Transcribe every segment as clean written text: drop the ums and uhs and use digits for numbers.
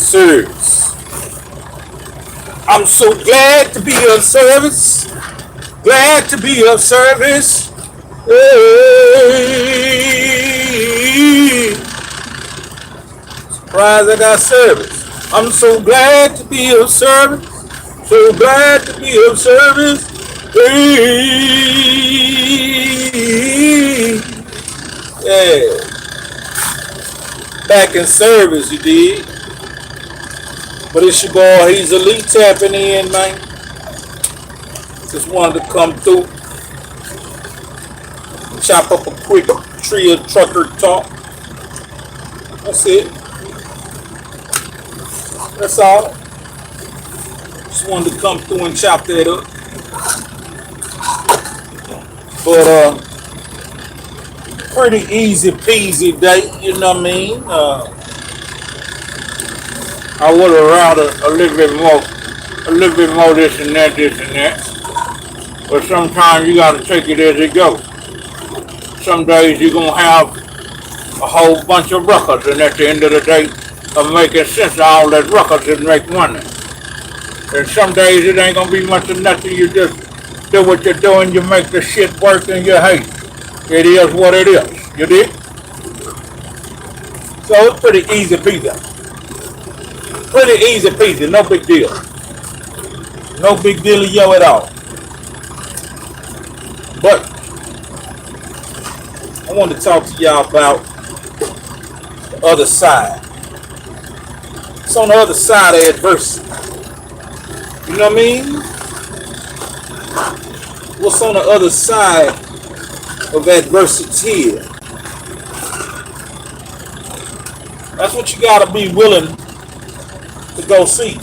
service. I'm so glad to be of service. Glad to be of service. Hey. Surprised I got service. I'm so glad to be of service. So glad to be of service. Hey. Yeah. Back in service, you did. But it's your boy Hezeleo tapping in, man. Just wanted to come through, chop up a quick Trill Trucker talk. That's it. That's all. Just wanted to come through and chop that up. But pretty easy peasy day, you know what I mean? I would have rather a little bit more this and that. But sometimes you gotta take it as it goes. Some days you're gonna have a whole bunch of records, and at the end of the day, of making sense of all that records and make money. And some days it ain't gonna be much of nothing. You just do what you're doing, you make the shit work, and you hate it is what it is. You dig? So it's pretty easy peasy. Pretty easy peasy, no big deal. No big dealio at all. But I want to talk to y'all about the other side. It's on the other side of adversity. You know what I mean? What's on the other side of adversity? That's what you gotta be willing to go see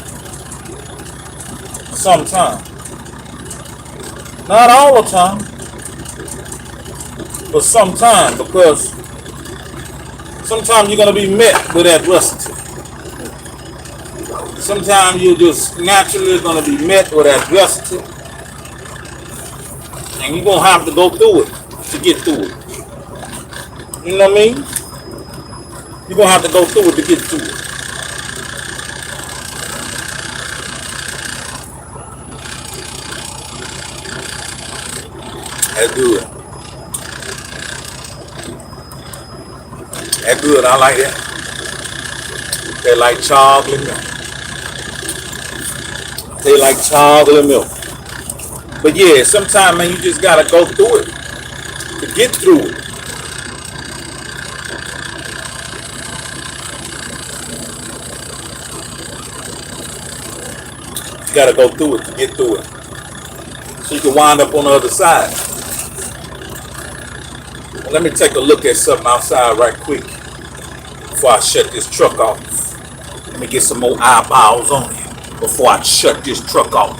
sometime. Not all the time, but sometime, because sometimes you're gonna be met with adversity. Sometimes you're just naturally gonna be met with adversity, and you're gonna have to go through it to get through it. You know what I mean? You're gonna have to go through it to get through it. That's good. That's good. I like that. They like chocolate milk. They like chocolate milk. But yeah, sometimes, man, you just gotta go through it to get through it. You gotta go through it to get through it, so you can wind up on the other side. Well, let me take a look at something outside right quick before I shut this truck off. Let me get some more eyeballs on it before I shut this truck off.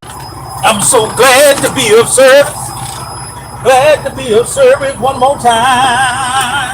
I'm so glad to be of service. Glad to be of service one more time.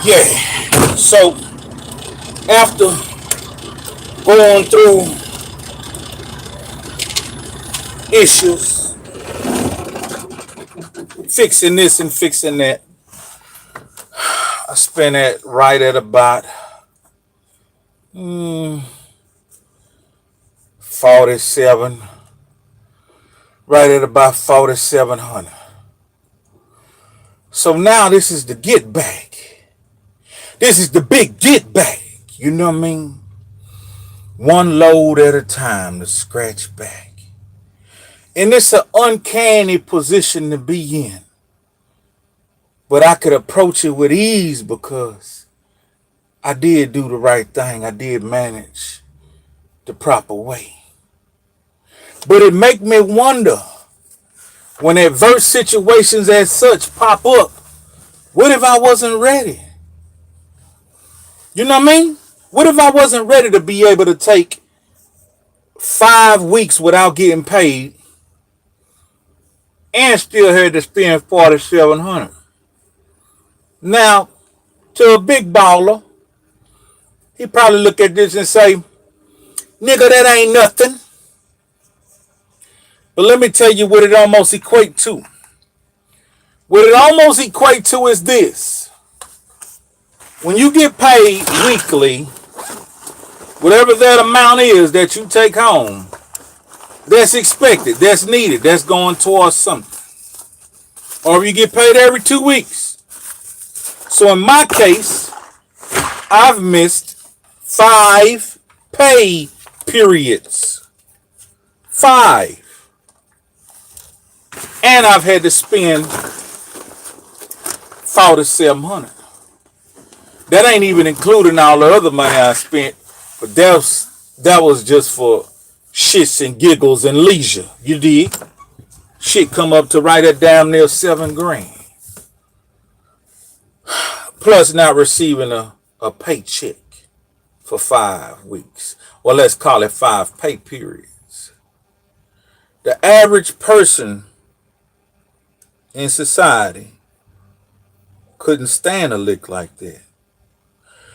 Yeah. So after going through issues, fixing this and fixing that, I spent it right at about 47, right at about 4,700. So now this is the get back. This is the big get back. You know what I mean? One load at a time to scratch back. And it's an uncanny position to be in. But I could approach it with ease because I did do the right thing. I did manage the proper way. But it make me wonder, when adverse situations as such pop up, what if I wasn't ready? You know what I mean? What if I wasn't ready to be able to take 5 weeks without getting paid and still had to spend 4,700? Now, to a big baller, he probably look at this and say, nigga, that ain't nothing. But let me tell you what it almost equate to. What it almost equate to is this. When you get paid weekly, whatever that amount is that you take home, that's expected, that's needed, that's going towards something. Or if you get paid every 2 weeks. So in my case, I've missed 5 pay periods. 5. And I've had to spend 4,700. That ain't even including all the other money I spent. But that was just for shits and giggles and leisure. You dig? Shit come up to right at damn near $7,000. Plus not receiving a paycheck for 5 weeks. Well, let's call it 5 pay periods. The average person in society couldn't stand a lick like that.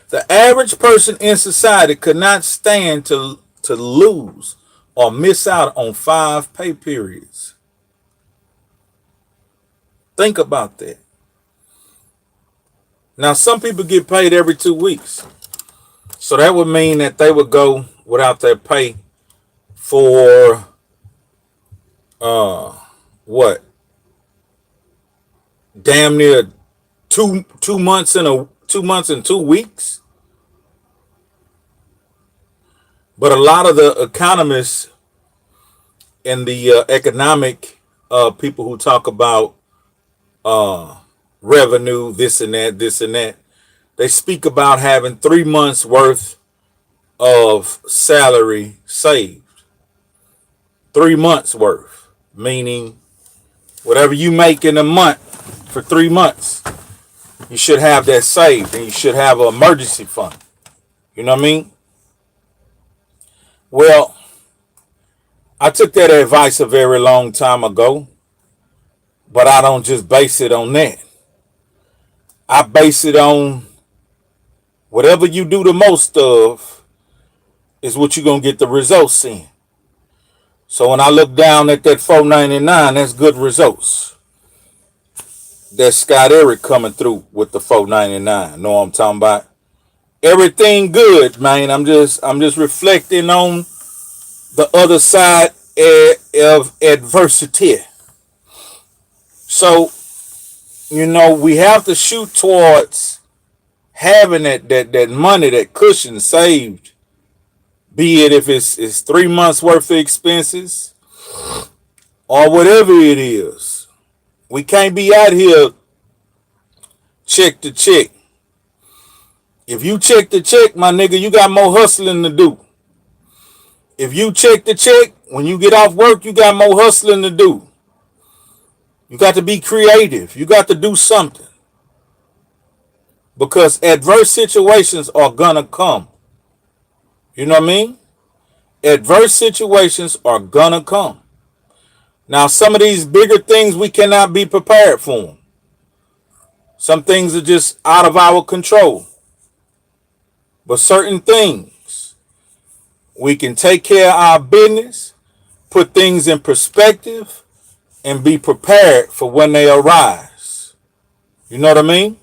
The average person in society could not stand to lose or miss out on 5 pay periods. Think about that. Now, some people get paid every 2 weeks. So that would mean that they would go without their pay for what? Damn near 2 months and 2 months and 2 weeks. But a lot of the economists and the economic people who talk about revenue, this and that, they speak about having 3 months worth of salary saved. 3 months worth, meaning whatever you make in a month for 3 months, you should have that saved, and you should have an emergency fund. You know what I mean? Well, I took that advice a very long time ago, but I don't just base it on that. I base it on whatever you do the most of is what you're going to get the results in. So when I look down at that $4.99, that's good results. That's Scott Eric coming through with the $4.99. Know what I'm talking about? Everything good, man. I'm just reflecting on the other side of adversity. So, we have to shoot towards having that money, that cushion saved. Be it if it's 3 months worth of expenses or whatever it is. We can't be out here check to check. If you check the check, my nigga, you got more hustling to do. If you check the check, when you get off work, you got more hustling to do. You got to be creative. You got to do something. Because adverse situations are gonna come. You know what I mean? Adverse situations are gonna come. Now, some of these bigger things, we cannot be prepared for them. Some things are just out of our control. But certain things, we can take care of our business, put things in perspective, and be prepared for when they arise. You know what I mean?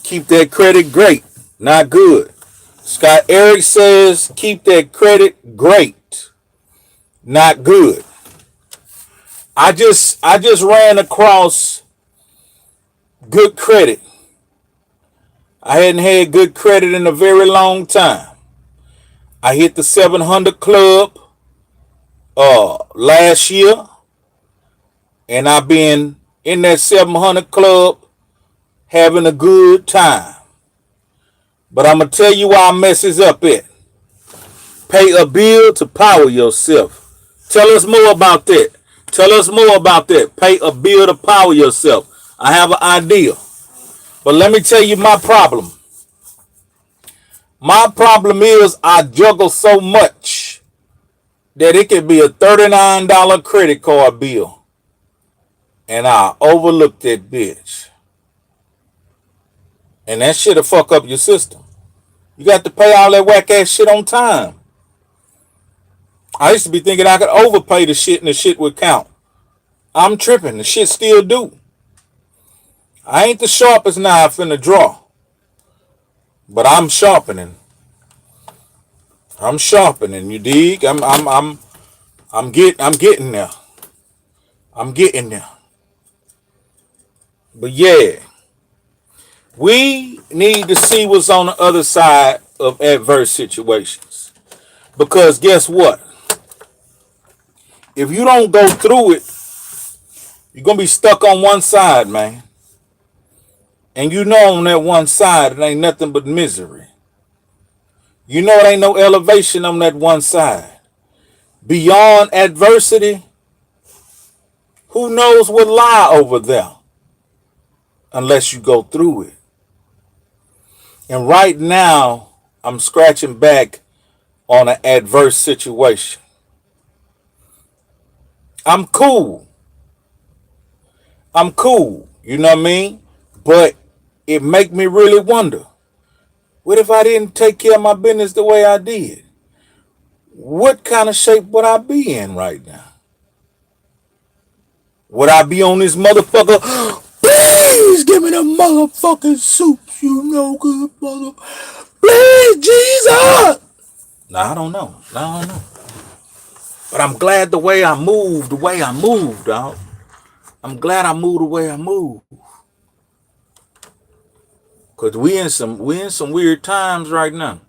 Keep that credit great, not good. Scott Eric says keep that credit great, not good. I just ran across good credit. I hadn't had good credit in a very long time. I hit the 700 club last year, and I've been in that 700 club having a good time. But I'm gonna tell you why I messes up at. Pay a bill to power yourself. Tell us more about that. Tell us more about that. Pay a bill to power yourself. I have an idea. But let me tell you my problem. My problem is I juggle so much that it could be a $39 credit card bill. And I overlook that bitch. And that shit'll fuck up your system. You got to pay all that whack ass shit on time. I used to be thinking I could overpay the shit and the shit would count. I'm tripping. The shit still do. I ain't the sharpest knife in the drawer. But I'm sharpening. I'm sharpening, you dig? I'm getting there. I'm getting there. But yeah, we need to see what's on the other side of adverse situations. Because guess what? If you don't go through it, you're going to be stuck on one side, man. And you know on that one side, it ain't nothing but misery. You know it ain't no elevation on that one side. Beyond adversity, who knows what lie over there? Unless you go through it. And right now, I'm scratching back on an adverse situation. I'm cool. I'm cool. You know what I mean? But it make me really wonder. What if I didn't take care of my business the way I did? What kind of shape would I be in right now? Would I be on this motherfucker? Please give me the motherfucking soups, you know good mother. Please, Jesus. No, I don't know. But I'm glad the way I moved, dog. I'm glad I moved the way I moved. Cause we in some weird times right now.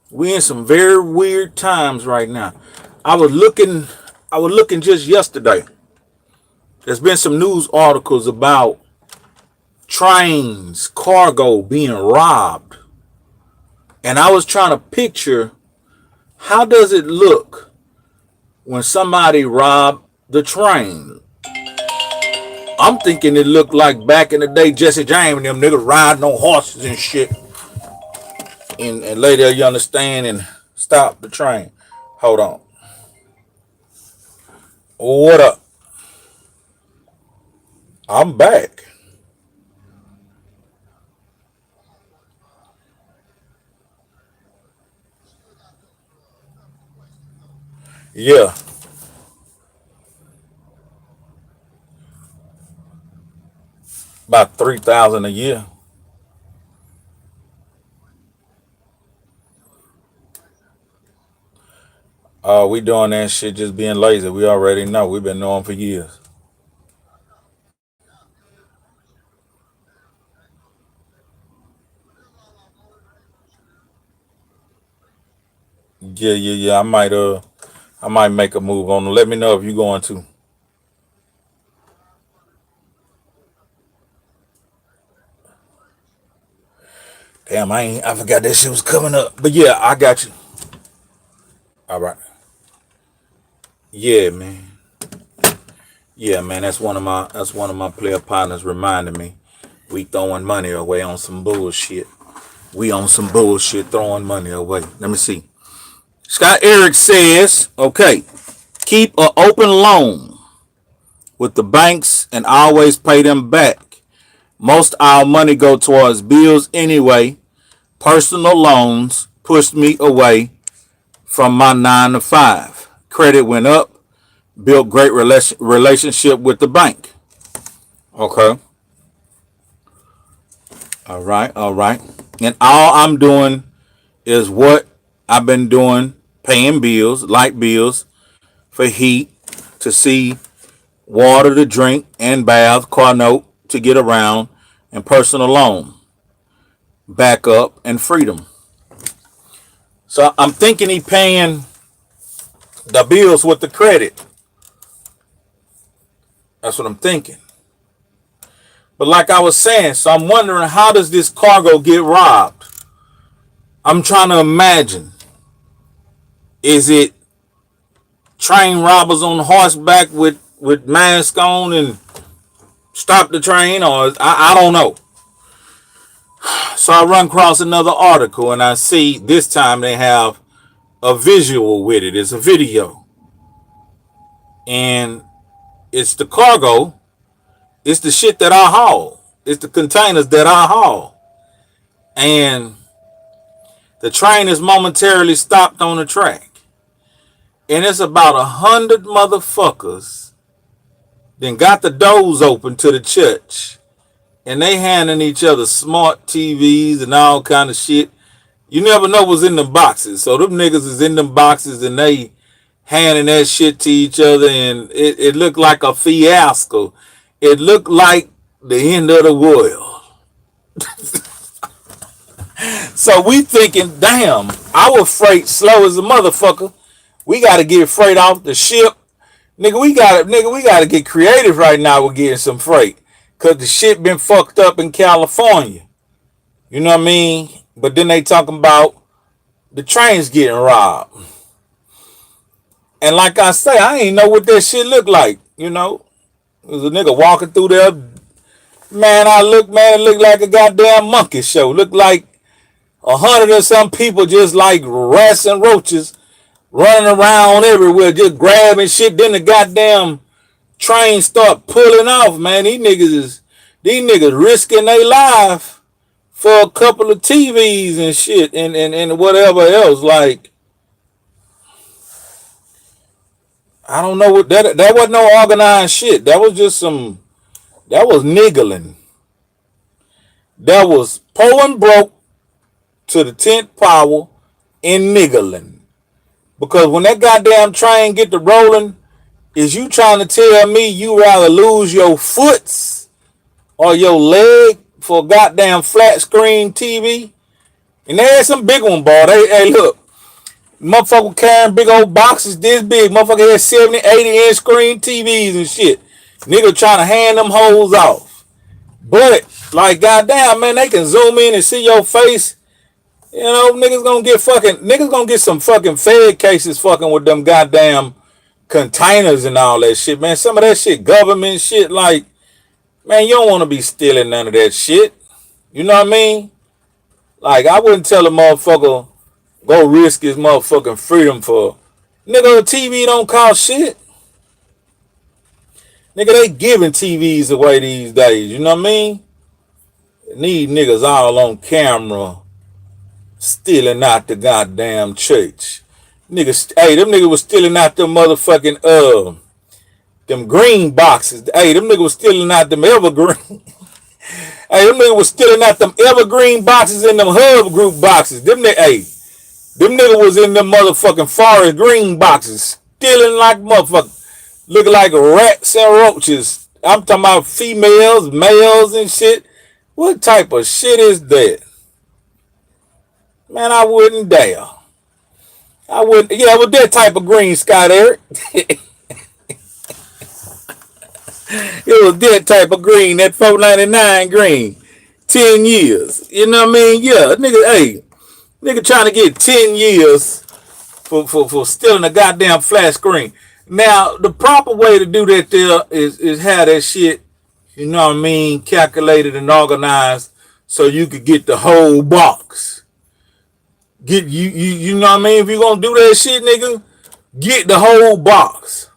We in some very weird times right now. I was looking just yesterday. There's been some news articles about trains, cargo being robbed. And I was trying to picture how does it look when somebody robbed the train. I'm thinking it looked like back in the day, Jesse James and them niggas riding on horses and shit. And later you understand and stop the train. Hold on. What up? I'm back. Yeah. About 3,000 a year. We doing that shit just being lazy. We already know. We've been knowing for years. Yeah. I might make a move on them. Let me know if you going to. Damn, I forgot that shit was coming up. But yeah, I got you. All right. Yeah, man. Yeah, man. That's one of my player partners reminding me we throwing money away on some bullshit. We on some bullshit throwing money away. Let me see. Scott Eric says, okay, keep an open loan with the banks and always pay them back. Most of our money go towards bills anyway. Personal loans pushed me away from my 9 to 5. Credit went up. Built great relationship with the bank. Okay. All right, all right. And all I'm doing is what I've been doing, paying bills, light bills for heat, to see, water to drink, and bath, car note to get around, and personal loan, backup, and freedom. So I'm thinking he paying the bills with the credit. That's what I'm thinking. But like I was saying, so I'm wondering, how does this cargo get robbed? I'm trying to imagine. Is it train robbers on horseback with mask on and stop the train, or I don't know. So I run across another article and I see this time they have a visual with it. It's a video. And it's the cargo. It's the shit that I haul. It's the containers that I haul. And the train is momentarily stopped on the track. And it's about 100 motherfuckers then got the doors open to the church. And they handing each other smart TVs and all kind of shit. You never know what's in the boxes. So them niggas is in them boxes and they handing that shit to each other, and it looked like a fiasco. It looked like the end of the world. So we thinking, damn, our freight slow as a motherfucker. We gotta get freight off the ship. Nigga, we gotta get creative right now with getting some freight. Cause the shit been fucked up in California. You know what I mean? But then they talking about the trains getting robbed. And like I say, I ain't know what that shit looked like. You know? There's a nigga walking through there. Man, it looked like a goddamn monkey show. Looked like 100 or some people just like rats and roaches running around everywhere, just grabbing shit. Then the goddamn train start pulling off, man. These niggas risking their life for a couple of TVs and shit and whatever else. Like, I don't know what that wasn't no organized shit. That was just that was niggling. That was pulling broke to the 10th power and niggling. Because when that goddamn train get to rolling, is you trying to tell me you rather lose your foots or your leg for a goddamn flat screen TV? And there's some big one, boy. Hey, look. Motherfucker carrying big old boxes this big. Motherfucker had 70, 80-inch screen TVs and shit. Nigga trying to hand them hoes off. But, like, goddamn, man, they can zoom in and see your face. You know, niggas gonna get some fucking Fed cases fucking with them goddamn containers and all that shit, man. Some of that shit, government shit, like, man, you don't want to be stealing none of that shit. You know what I mean? Like, I wouldn't tell a motherfucker go risk his motherfucking freedom for, nigga, a TV don't cost shit. Nigga, they giving TVs away these days, you know what I mean? Need niggas all on camera stealing out the goddamn church. Niggas, hey, them niggas was stealing out them motherfucking them green boxes. Hey, them niggas was stealing out them evergreen. Hey, them niggas was stealing out them evergreen boxes and them hub group boxes. Them niggas was in them motherfucking forest green boxes, stealing like motherfuckers, looking like rats and roaches. I'm talking about females, males, and shit. What type of shit is that? Man, I wouldn't dare. I wouldn't. Yeah, with that type of green, Scott Eric. It was that type of green, that 499 green. 10 years. You know what I mean? Yeah, nigga trying to get 10 years for stealing a goddamn flat screen. Now, the proper way to do that there is have that shit, you know what I mean, calculated and organized so you could get the whole box. You know what I mean? If you're gonna do that shit, nigga, get the whole box.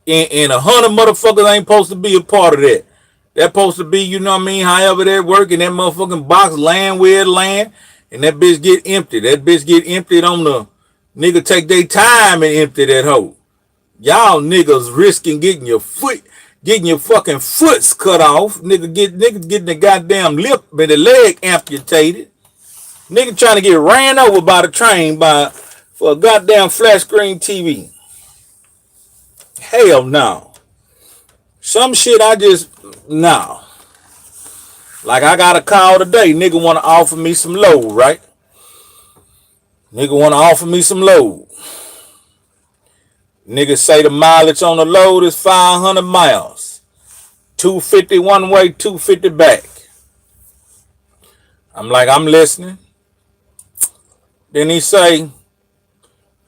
And 100 motherfuckers ain't supposed to be a part of that. They're supposed to be, you know what I mean, however that work, and that motherfucking box land where it land, and that bitch get empty. That bitch get emptied on the nigga take their time and empty that hoe. Y'all niggas risking getting your foot. getting your fucking foots cut off. Nigga getting the goddamn lip and the leg amputated. Nigga trying to get ran over by the train for a goddamn flat screen TV. Hell no. Some shit I just, no. Like I got a call today. Nigga want to offer me some load, right? Nigga want to offer me some load. Nigga say the mileage on the load is 500 miles. 250 one way, 250 back. I'm like, I'm listening. Then he say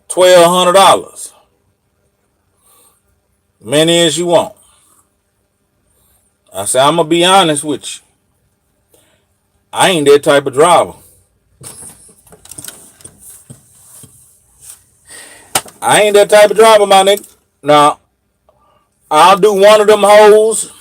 $1,200. Many as you want. I say, I'm gonna be honest with you. I ain't that type of driver. I ain't that type of driver, my nigga. Now, I'll do one of them hoes,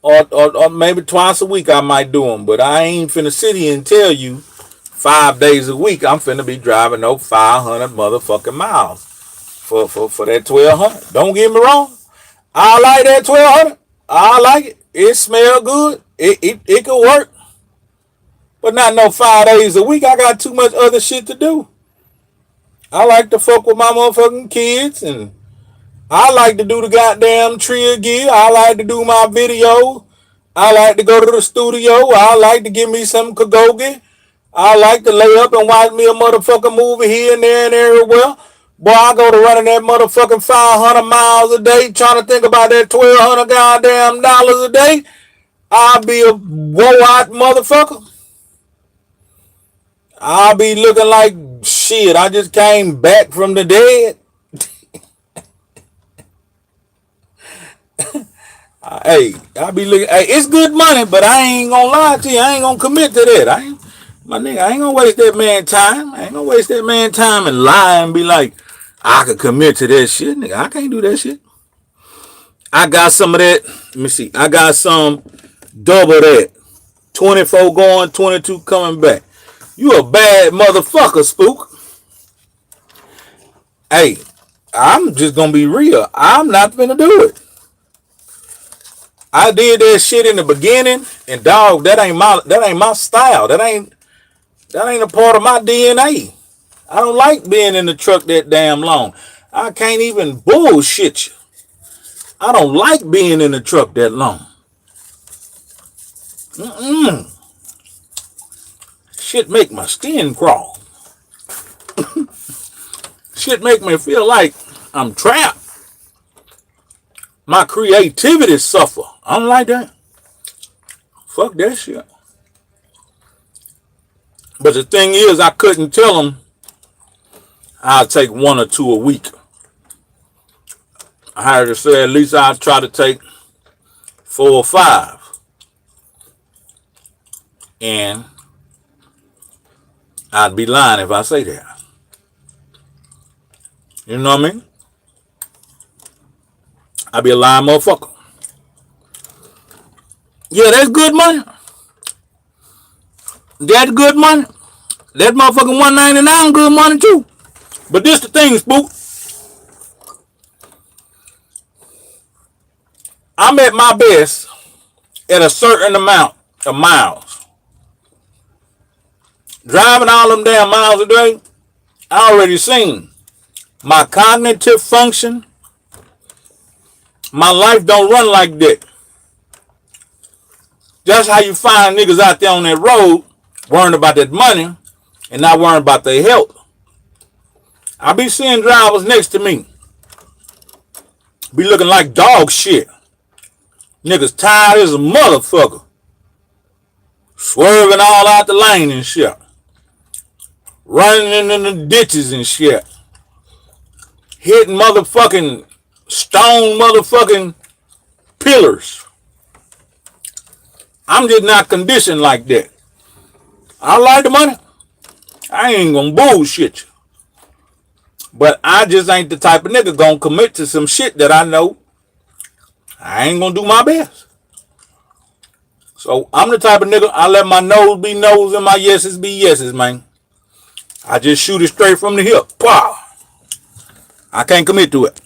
or maybe twice a week I might do them, but I ain't finna sit here and tell you 5 days a week I'm finna be driving no 500 motherfucking miles for that 1,200. Don't get me wrong. I like that 1,200. I like it. It smell good. It could work. But not no 5 days a week. I got too much other shit to do. I like to fuck with my motherfucking kids, and I like to do the goddamn Trillgear. I like to do my video. I like to go to the studio. I like to give me some kagogi. I like to lay up and watch me a motherfucking movie here and there and everywhere. Boy, I go to running that motherfucking 500 miles a day, trying to think about that 1,200 goddamn dollars a day. I'll be a woe-out motherfucker. I'll be looking like shit. I just came back from the dead. Hey, I'll be looking. Hey, it's good money, but I ain't gonna lie to you. I ain't gonna commit to that. My nigga, I ain't gonna waste that man time. I ain't gonna waste that man time and lie and be like, I could commit to that shit. Nigga, I can't do that shit. I got some of that. Let me see. I got some double that. 24 going, 22 coming back. You a bad motherfucker, Spook. Hey, I'm just gonna be real. I'm not gonna do it. I did that shit in the beginning, and dog, that ain't my style. That ain't a part of my DNA. I don't like being in the truck that damn long. I can't even bullshit you. I don't like being in the truck that long. Shit make my skin crawl. Shit make me feel like I'm trapped. My creativity suffer. I don't like that. Fuck that shit. But the thing is, I couldn't tell them I'll take 1 or 2 a week. I had to say at least I'll try to take 4 or 5. And I'd be lying if I say that. You know what I mean? I'd be a lying motherfucker. Yeah, that's good money. That's good money. That motherfucking $199 good money too. But this the thing, Spook. I'm at my best at a certain amount of miles. Driving all them damn miles a day, I already seen my cognitive function. My life don't run like that. That's how you find niggas out there on that road worrying about that money and not worrying about their health. I be seeing drivers next to me be looking like dog shit. Niggas tired as a motherfucker. Swerving all out the lane and shit. Running in the ditches and shit. Hitting motherfucking stone motherfucking pillars. I'm just not conditioned like that. I like the money. I ain't gonna bullshit you. But I just ain't the type of nigga gonna commit to some shit that I know I ain't gonna do my best. So I'm the type of nigga, I let my nose be nose and my yeses be yeses, man. I just shoot it straight from the hip. Wow. I can't commit to it.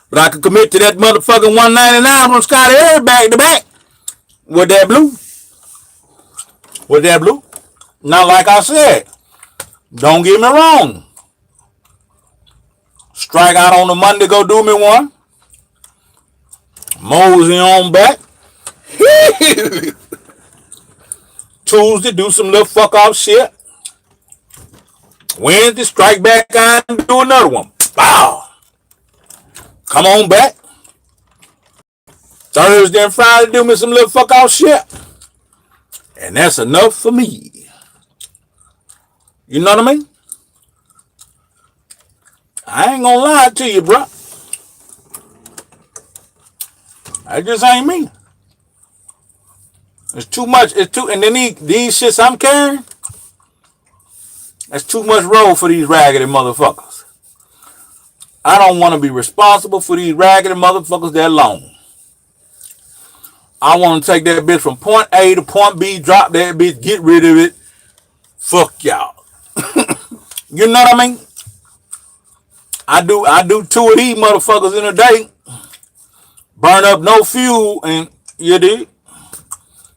But I could commit to that motherfucking 199 from Scotty Air back to back with that blue. With that blue. Now, like I said, don't get me wrong. Strike out on the Monday, go do me one. Mosey on back. Tuesday, do some little fuck off shit. Wednesday, strike back out and do another one. Wow. Come on back. Thursday and Friday, do me some little fuck off shit. And that's enough for me. You know what I mean? I ain't gonna lie to you, bro. I just ain't me. It's too much. It's too, and then these shits I'm carrying, that's too much road for these raggedy motherfuckers. I don't want to be responsible for these raggedy motherfuckers that long. I want to take that bitch from point A to point B, drop that bitch, get rid of it. Fuck y'all. You know what I mean? I do 2 of these motherfuckers in a day. Burn up no fuel and you dig?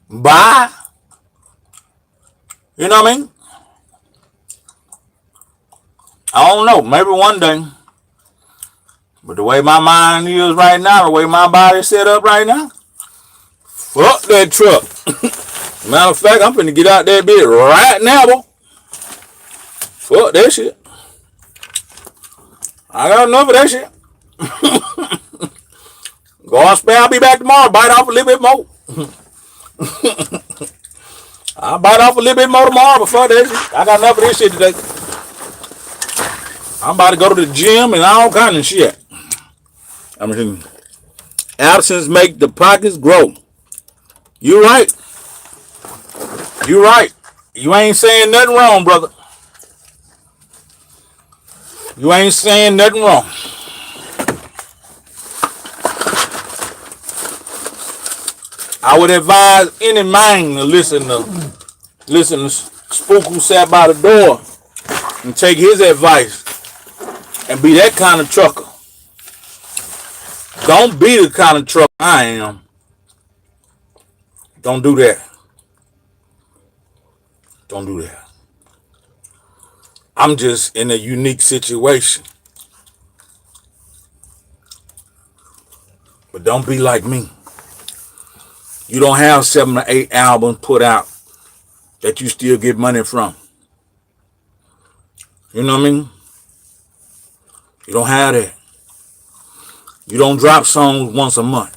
Bye. You know what I mean? I don't know. Maybe one day. But the way my mind is right now, the way my body's set up right now, fuck that truck. Matter of fact, I'm finna get out that bitch right now, boy. Fuck that shit. I got enough of that shit. Go on, spare. I'll be back tomorrow. Bite off a little bit more. I'll bite off a little bit more tomorrow before that shit. I got enough of this shit today. I'm about to go to the gym and all kind of shit. I mean, absence make the pockets grow. You right. You right. You ain't saying nothing wrong, brother. You ain't saying nothing wrong. I would advise any man to listen to Spook who sat by the door and take his advice and be that kind of trucker. Don't be the kind of trucker I am. Don't do that. Don't do that. I'm just in a unique situation. But don't be like me. You don't have 7 or 8 albums put out that you still get money from. You know what I mean? You don't have that. You don't drop songs once a month.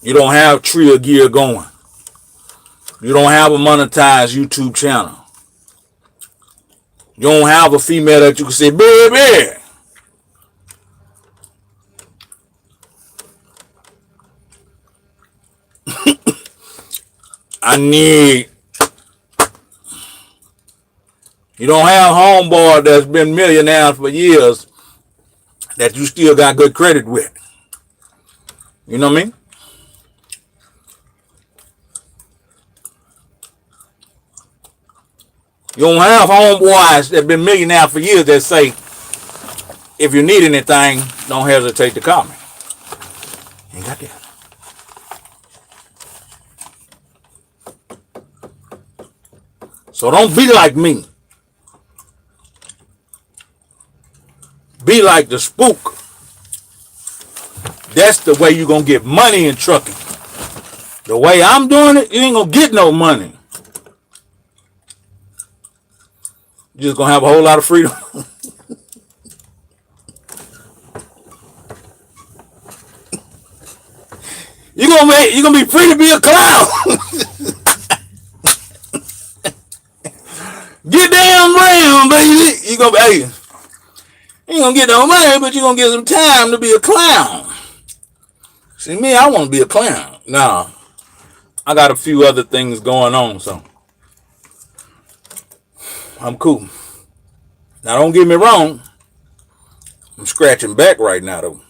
You don't have Trillgear going. You don't have a monetized YouTube channel. You don't have a female that you can say, baby. I need. You don't have homeboy that's been millionaires for years that you still got good credit with. You know what I mean? You don't have homeboys that been millionaires for years that say, if you need anything, don't hesitate to call me. Ain't got that. So don't be like me. Be like the Spook. That's the way you're going to get money in trucking. The way I'm doing it, you ain't going to get no money. You're just going to have a whole lot of freedom. You're going to be free to be a clown. Get damn round, baby. You're going to be, hey, you ain't going to get no money, but you're going to get some time to be a clown. See, me, I want to be a clown. Nah, I got a few other things going on, so I'm cool. Now, don't get me wrong. I'm scratching back right now, though.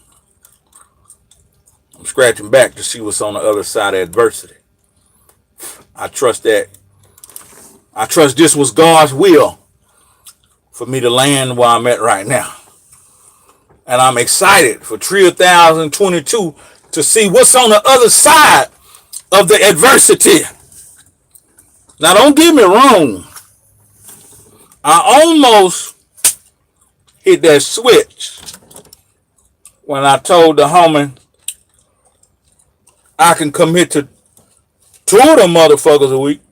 I'm scratching back to see what's on the other side of adversity. I trust that. I trust this was God's will for me to land where I'm at right now. And I'm excited for Trill 2022 to see what's on the other side of the adversity. Now, don't get me wrong. I almost hit that switch when I told the homie I can commit to 2 of them motherfuckers a week.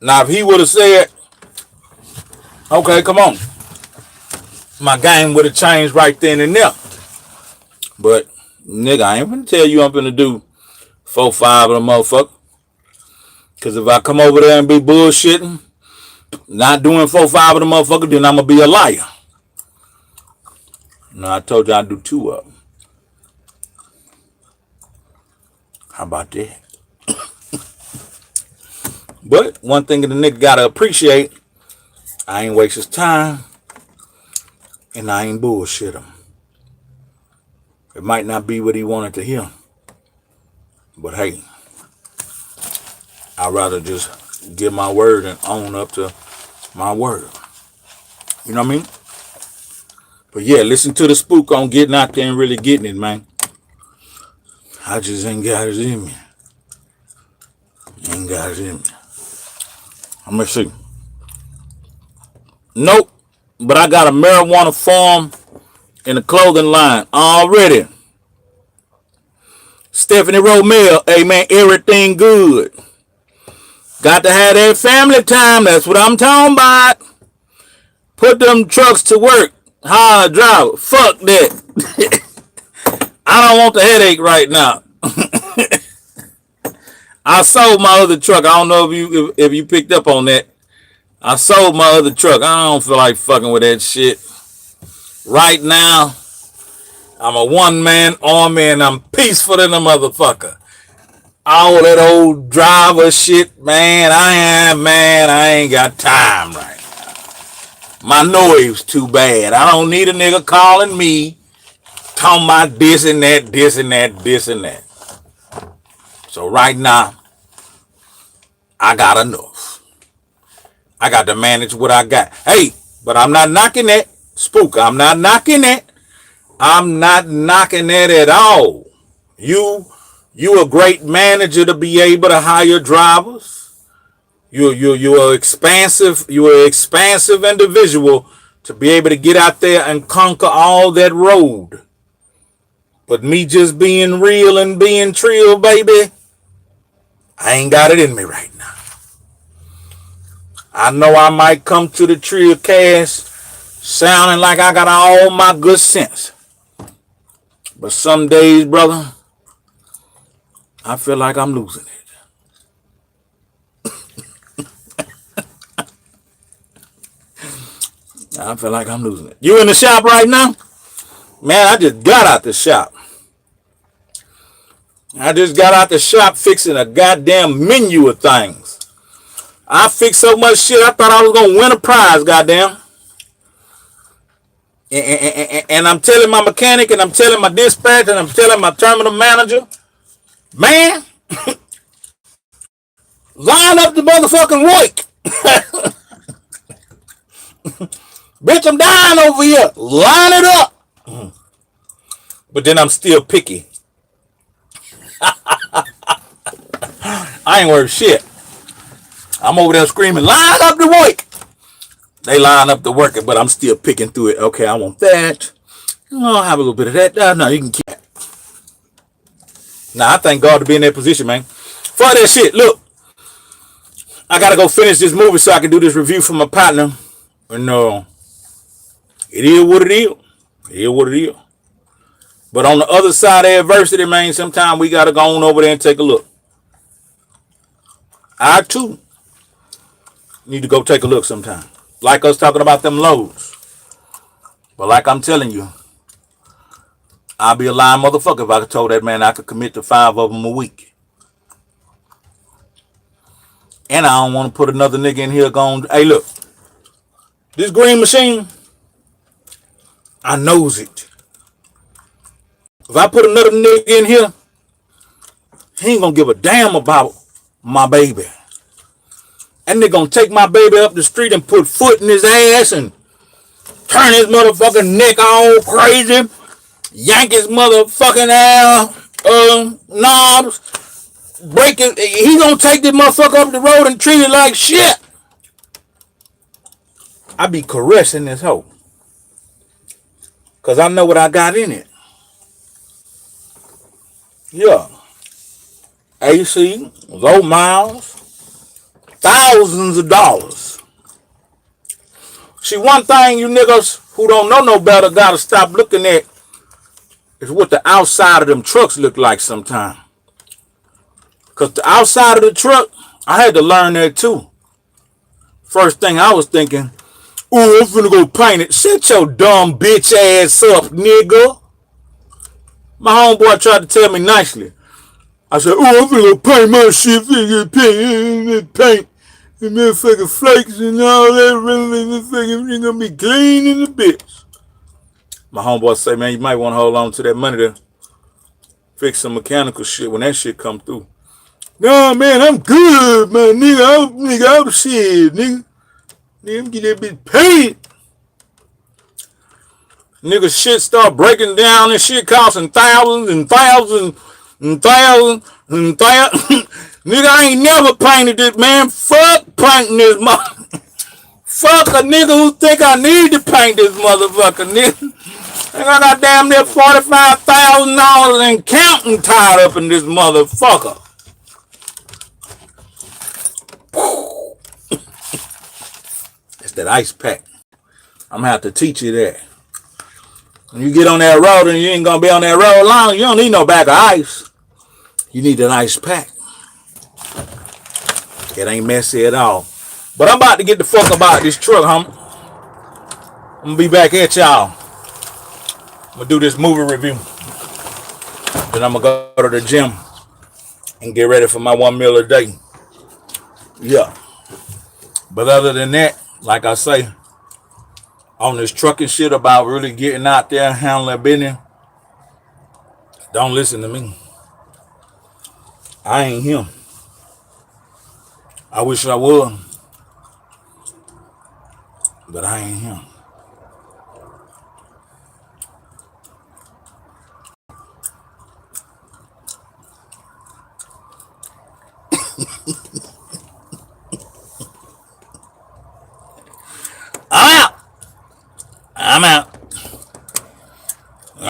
Now, if he would have said, okay, come on, my game would have changed right then and there. But, nigga, I ain't gonna tell you I'm gonna do 4, 5 of them motherfuckers. Because if I come over there and be bullshitting, not doing 4, 5 of them motherfuckers, then I'm gonna be a liar. No, I told you I'd do 2 of them. How about that? But one thing that the nigga gotta appreciate, I ain't waste his time and I ain't bullshit him. It might not be what he wanted to hear, but hey, I'd rather just give my word and own up to my word. You know what I mean? But yeah, listen to the spook on getting out there and really getting it, man. I just ain't got it in me. Ain't got it in me. Let me see. Nope. But I got a marijuana farm in the clothing line already. Stephanie Romero, hey man, everything good. Got to have that family time. That's what I'm talking about. Put them trucks to work. Hire a driver. Fuck that. I don't want the headache right now. I sold my other truck. I don't know if you picked up on that. I sold my other truck. I don't feel like fucking with that shit. Right now, I'm a one-man army and I'm peaceful than a motherfucker. All that old driver shit, man, I ain't got time right now. My noise too bad. I don't need a nigga calling me, talking about this and that, this and that, this and that. So right now, I got enough. I got to manage what I got. Hey, but I'm not knocking that. Spook, I'm not knocking that. I'm not knocking that at all. You a great manager to be able to hire drivers. You're an expansive individual to be able to get out there and conquer all that road. But me just being real and being Trill, baby, I ain't got it in me right now. I know I might come to the Trill cast sounding like I got all my good sense. But some days, brother, I feel like I'm losing it. I feel like I'm losing it. You in the shop right now? Man, I just got out the shop. I just got out the shop fixing a goddamn menu of things. I fixed so much shit, I thought I was going to win a prize, goddamn. And I'm telling my mechanic, and I'm telling my dispatch, and I'm telling my terminal manager, man, line up the motherfucking work. Bitch, I'm dying over here. Line it up. But then I'm still picky. I ain't worth shit. I'm over there screaming, line up the work. They line up the work, but I'm still picking through it. Okay, I want that. I'll have a little bit of that. No, you can keep it. Now, I thank God to be in that position, man. Fuck that shit. Look, I got to go finish this movie so I can do this review for my partner. No, it is what it is. It is what it is. But on the other side of adversity, man, sometimes we got to go on over there and take a look. I, too, need to go take a look sometime. Like us talking about them loads. But like I'm telling you, I'll be a lying motherfucker if I could told that man I could commit to 5 of them a week. And I don't want to put another nigga in here going, hey, look, this green machine, I knows it. If I put another nigga in here, he ain't going to give a damn about my baby. And they're going to take my baby up the street and put foot in his ass and turn his motherfucking neck all crazy, yank his motherfucking knobs, break it. He gonna take this motherfucker up the road and treat it like shit. I be caressing this hoe. Cause I know what I got in it. Yeah. AC, low miles, thousands of dollars. See, one thing you niggas who don't know no better gotta stop looking at is what the outside of them trucks look like sometimes. Cause the outside of the truck, I had to learn that too. First thing I was thinking, oh, I'm finna go paint it. Shut your dumb bitch ass up, nigga. My homeboy tried to tell me nicely. I said, oh, I'm finna go paint my shit, finna paint and motherfucking flakes and all that. Motherfucking gonna be clean in the bitch. My homeboy say, man, you might want to hold on to that money to fix some mechanical shit when that shit come through. No, man, I'm good, man, nigga. I'm shit, nigga. Nigga, get that bitch paid. Nigga, shit start breaking down and shit costing thousands and thousands and thousands and thousands. Nigga, I ain't never painted this, man. Fuck painting this mother. Fuck a nigga who think I need to paint this motherfucker, nigga. And I got damn near $45,000 in counting tied up in this motherfucker. It's that ice pack. I'm gonna have to teach you that. When you get on that road and you ain't gonna be on that road long, you don't need no bag of ice. You need an ice pack. It ain't messy at all. But I'm about to get the fuck about this truck, homie. I'm gonna be back at y'all. I'm gonna do this movie review. Then I'm gonna go to the gym and get ready for my 1 meal a day. Yeah. But other than that, like I say, on this trucking shit about really getting out there and handling business, don't listen to me. I ain't him. I wish I would, but I ain't him. I'm out. I'm out.